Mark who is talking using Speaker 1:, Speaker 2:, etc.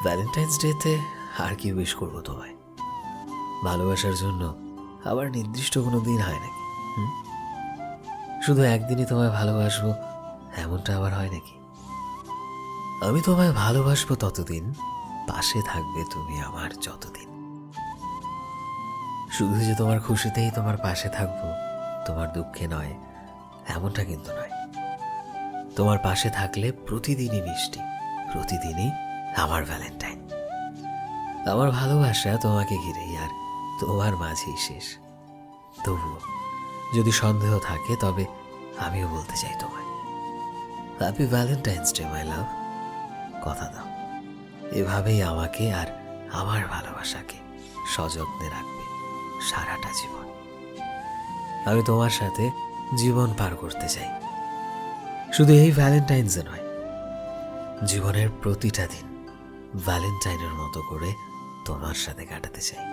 Speaker 1: Valentine's ডেতে আর কি wish করবো তোমায়? ভালোবাসার জন্য আবার নির্দিষ্ট কোনো দিন হয় নাকি? শুধু একদিনই তোমায় ভালোবাসবো এমনটা আবার হয় নাকি? আমি তোমায় ভালোবাসবো ততদিন, পাশে থাকবে তুমি আমার যতদিন। শুধু যে তোমার খুশিতেই তোমার পাশে থাকবো, তোমার দুঃখে নয়, এমনটা কিন্তু নয়। তোমার পাশে থাকলে প্রতিদিনই মিষ্টি, প্রতিদিনই আমার ভ্যালেন্টাইন। আমার ভালোবাসা তোমাকে ঘিরেই, আর তোমার মাঝেই শেষ। তবুও যদি সন্দেহ থাকে তবে আমিও বলতে চাই তোমায়, হ্যাপি ভ্যালেন্টাইন্স ডে মাই লাভ। কথা দাও এভাবেই আমাকে আর আমার ভালোবাসাকে সযত্নে রাখবে সারাটা জীবন। আমি তোমার সাথে জীবন পার করতে চাই, শুধু এই ভ্যালেন্টাইন্সে নয়, জীবনের প্রতিটা দিন ভ্যালেন্টাইনের মতো করে তোমার সাথে কাটাতে চাই।